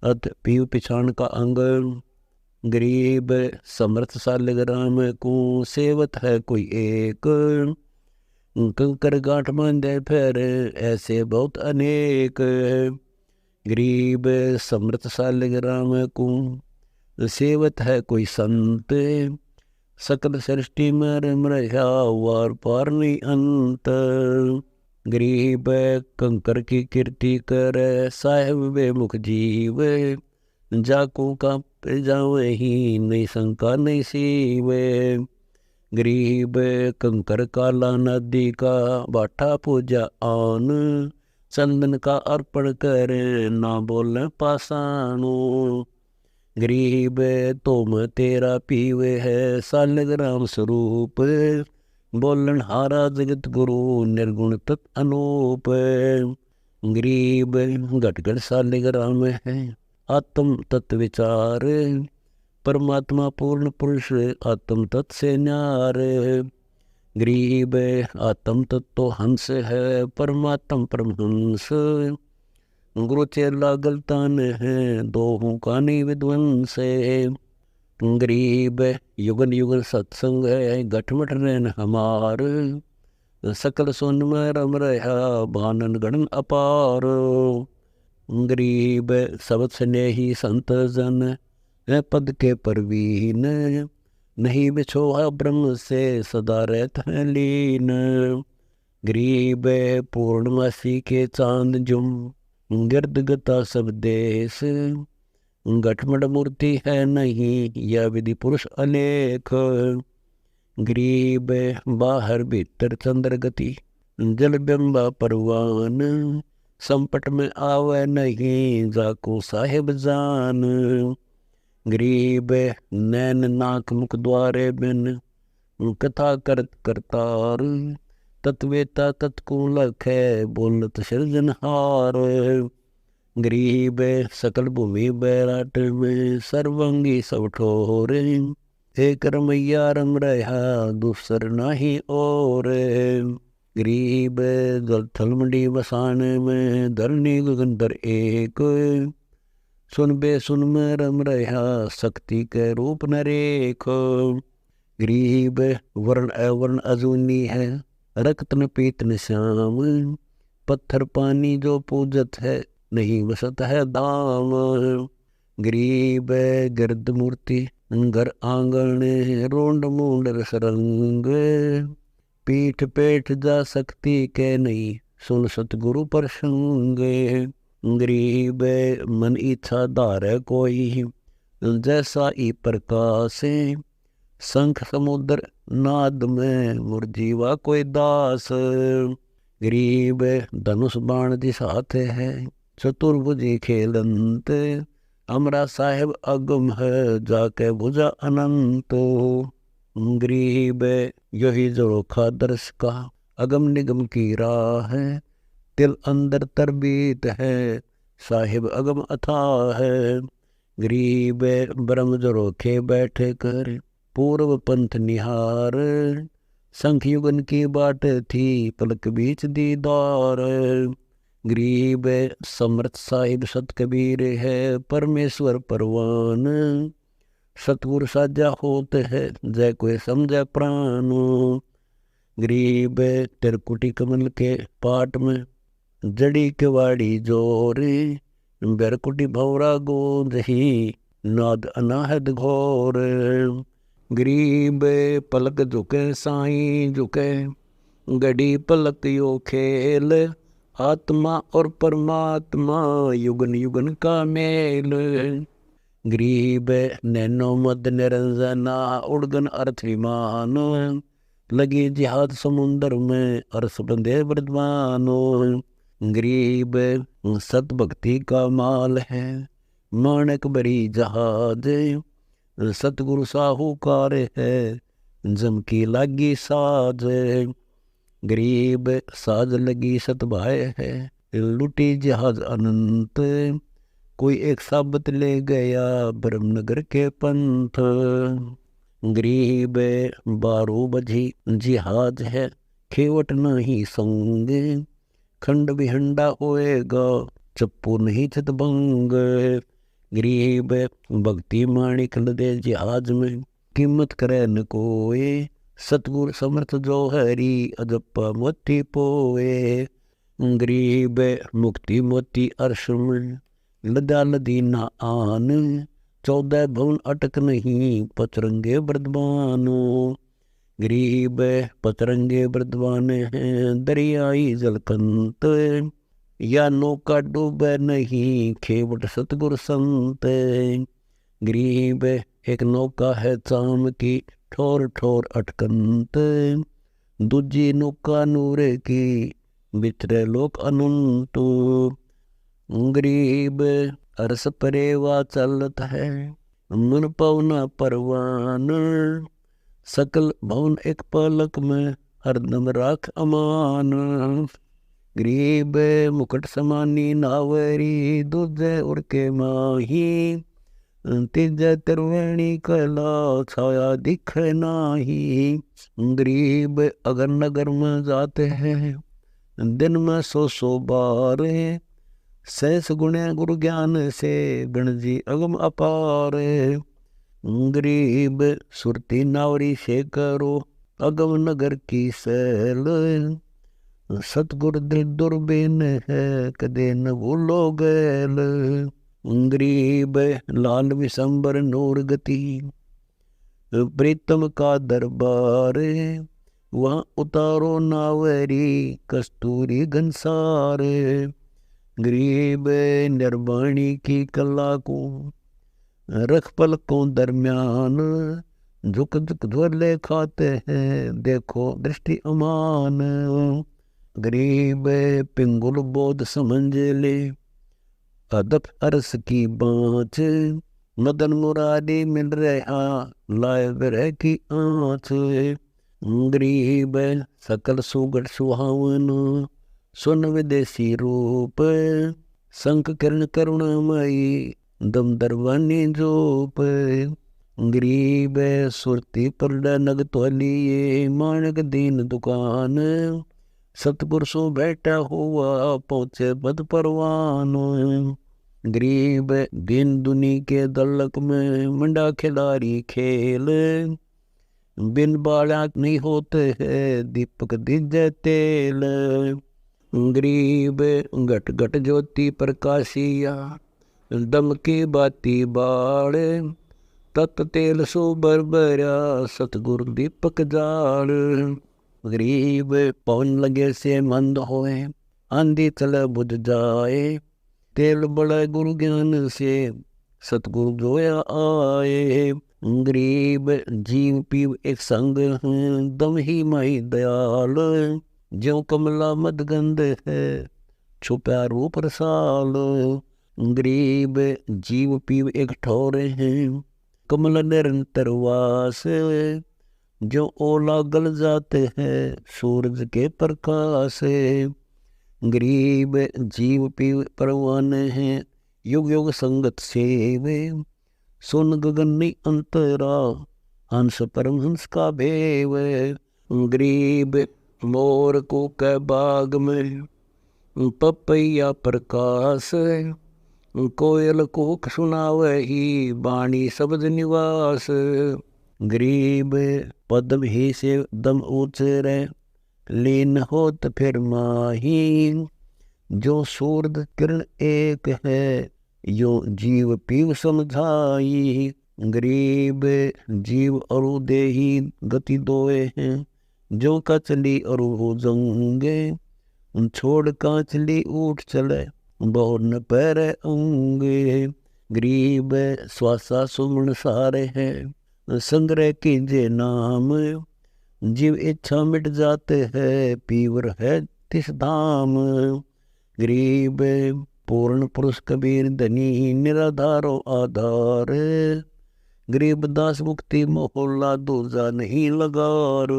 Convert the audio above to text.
अत पीव पिछाण का अंग। गरीब समर्थ सालिग राम को, सेवत है कोई एक। कंकर गांठ बांधे फिर ऐसे बहुत अनेक। गरीब समर्थ सालिग राम को, सेवत है कोई संत। सकल सृष्टि में रम रहा वार पार नहीं अंत। गरीब कंकर की कीर्ति कर, साहेब वे मुख जीव। जाको का जावे ही, नहीं शंका नहीं सीवे। गरीब कंकर काला नदी का, बाठा पूजा आन। चंदन का अर्पण कर, ना बोले पासानो। गरीब तुम तेरा पीवे है, सालिग राम स्वरूप। बोलन हारा जगत गुरु, निर्गुण तत् अनूप। गरीब घट घट सालिग राम है, आत्म तत्व विचार। परमात्मा पूर्ण पुरुष, आत्म तत्व से न्यार। गरीब आत्म तत्व तो हंस है, परमात्म परमहंस। गुरु चेला गलतान है, दोहों का नहीं विध्वंस। गरीब युगन युगन सत्संग है, गठमठ रहन हमार। सकल सुन में रम रहा, भानन गणन अपार। गरीब सब स्नेही संत जन, पद के परवीन। नहीं बिछोहा ब्रह्म से, सदा रहत है लीन। गरीब पूर्णमासी के चांद जुम, गिरद गता सब देश। गठमड़ मूर्ति है नहीं, यह विधि पुरुष अनेक। गरीब बाहर भीतर चंद्र गति, जल बिंबा परवान। संपट में आवे नहीं, जाको साहिब जान। गरीब नैन नाक मुख द्वारे बिन, कथा करत करतार। तत्वेता तत्कु लखै, बोलत सृजनहार। गरीब सकल भूमि बैराट में, सर्वंगी सब ठोरे। एक रमैया रम रहा, दूसर नाही और। गरीब जल थल मंडी बसान में, धरनी गगन दर एक। सुन बे सुन में रम रहा, शक्ति के रूप नरेख। गरीब वर्ण अवर्ण अजूनी है, रक्त न पीत न श्याम। पत्थर पानी जो पूजत है, नहीं बसत है दाम। गरीब गिरद मूर्ति घर आंगण, रोंड मूंड रसरंग। पीठ पेठ जा सकती के नहीं, सुन सतगुरु प्रसंग। गरीब मन इच्छा धारे कोई, जैसा ई प्रकाश। शंख समुद्र नाद में, मुरजीवा कोई दास। गरीब धनुष बाण जिस हाथ है, चतुर्भुजी खेलंत। हमरा साहेब अगम है, जाके भुजा अनंत। गरीब यही जोखा दर्श का, अगम निगम की राह है। तिल अंदर तरबीत है, साहिब अगम अथाह है। गरीब ब्रह्म जोखे बैठे कर, पूर्व पंथ निहार। संख युगन की बाट थी, पलक बीच दीदार। गरीब समर्थ साहिब सत कबीर है, परमेश्वर परवान। सतगुर साजा होते है, जय कोई समझे प्राण। गरीब तिरकुटी कमल के पाट में, जड़ी केवाड़ी जोरे। बेरकुटी भौरा गोंद ही, नाद अनाहद घोर। गरीब पलक झुके साईं झुके, गड़ी पलक यो खेल। आत्मा और परमात्मा, युगन युगन का मेल। गरीब नैनो मद निरंजना, उड़गन अर्थ विमान। लगी जिहाद समुंदर में, अरस बंदे वर्धमानो। गरीब सत भक्ति का माल है, माणक बरी जहाज। सतगुरु साहूकार है, जम की लागी साज। गरीब साज लगी सत भाई है, लुटी जहाज अनंत। कोई एक साबत ले गया, ब्रह्मनगर के पंथ। गरीब बारू बजी जिहाज है, खेवट नहीं संग। खंड विहंडा होएगा, चप्पू नहीं छत भंग। गरीब भक्ति माणिक लदे जहाज में, कीमत करे न कोए, सतगुर समर्थ जो हरी, अजप्पा मोती पोए। गरीब मुक्ति मोती अर्श में, लदा लदी ना आन, 14 भवन अटक नहीं, पचरंगे वर्धमानो। गरीब पचरंगे वर्धमान हैं, दरियाई जलकंत, या नौका डूबे नहीं, खेवट सतगुर संत। गरीब एक नौका है चाम की, ठोर ठोर अटकंत, दूजी नौका नूर की, बिचरे लोक अनंत। गरीब अरस परेवा चलत है, मन पवना परवान, सकल भवन एक पलक में, हरदम राख अमान। गरीब मुकुट समानी नावरी, दूजे उड़के माही, तीजे त्रिवेणी कला, छाया दिख नाही। गरीब अगर नगर में जाते हैं, दिन में 100 बार, सहस गुणे गुरु ज्ञान से, गणजी अगम अपार। गरीब सुरती नावरी से करो, अगम नगर की सैल, सतगुर दिल दुर्बिन है, कदे न भूलो गैल। गरीब लाल विशंबर नूर गति, प्रीतम का दरबार, वहाँ उतारो नावरी, कस्तूरी घनसार। गरीब निर्वाणी की कला को, रख पलकों दरम्यान, झुक झुक झोले खाते हैं, देखो दृष्टि अमान। गरीब पिंगुल बोध समझ ले, अदप अरस की बाँच, मदन मुरारी मिल रहा, लाए विरह की आँच। गरीब सकल सुगढ़ सुहावन, सुन विदेशी रूप, संक किरण करुणामयी, दम दरवानी जोप। गरीब सुरती पर नग तोलिए, मानक दीन दुकान, सतगुर सो बैठा हुआ, पहुँचे पद परवान। गरीब दिन दुनी के दलक में, मंडा खिलाड़ी खेल, बिन बाला नहीं होते है, दीपक दीजे तेल। गरीब घट घट ज्योति प्रकाशिया, दम की बाती बाड़, तत तेल सो बरबरा, सतगुरु दीपक जाड़। गरीब पवन लगे से मंद होए, आंधी चले बुझ जाए, तेल बड़ा गुरु ज्ञान से, सतगुरु जोया आए। गरीब जीव पीव एक संग हैं, दम ही माही दयाल, ज्यों कमला मदगंध है, छुपा रूप रसाल। गरीब जीव पीव एक ठौरे हैं, कमल निरंतर वास, जो ओला गल जाते हैं, सूरज के प्रकाश। गरीब जीव पीव परवान हैं, युग युग संगत सेवे, सुन गगनी अंतरा, हंस परमहंस का भेव। गरीब मोर को कै बाग में, पपैया प्रकाश, कोयल को सुनावही, बाणी शब्द निवास। गरीब पद्म ही से दम उचरे, लीन होत फिर माही, जो सूरज किरण एक है, यो जीव पीव समझाई। गरीब जीव अरु देही गति दोए हैं, जो कचली अरु जंगे, छोड़ कांचली उठ चले, बहुत न पैरे अंगे। गरीब श्वासा सुमन सारे हैं, संग्रह कीजिए नाम, जीव इच्छा मिट जाते हैं, पीवर है तिस धाम। गरीब पूर्ण पुरुष कबीर धनी, निराधारो आधार, गरीब दास मुक्ति मोहल्ला दूजा नहीं लगार।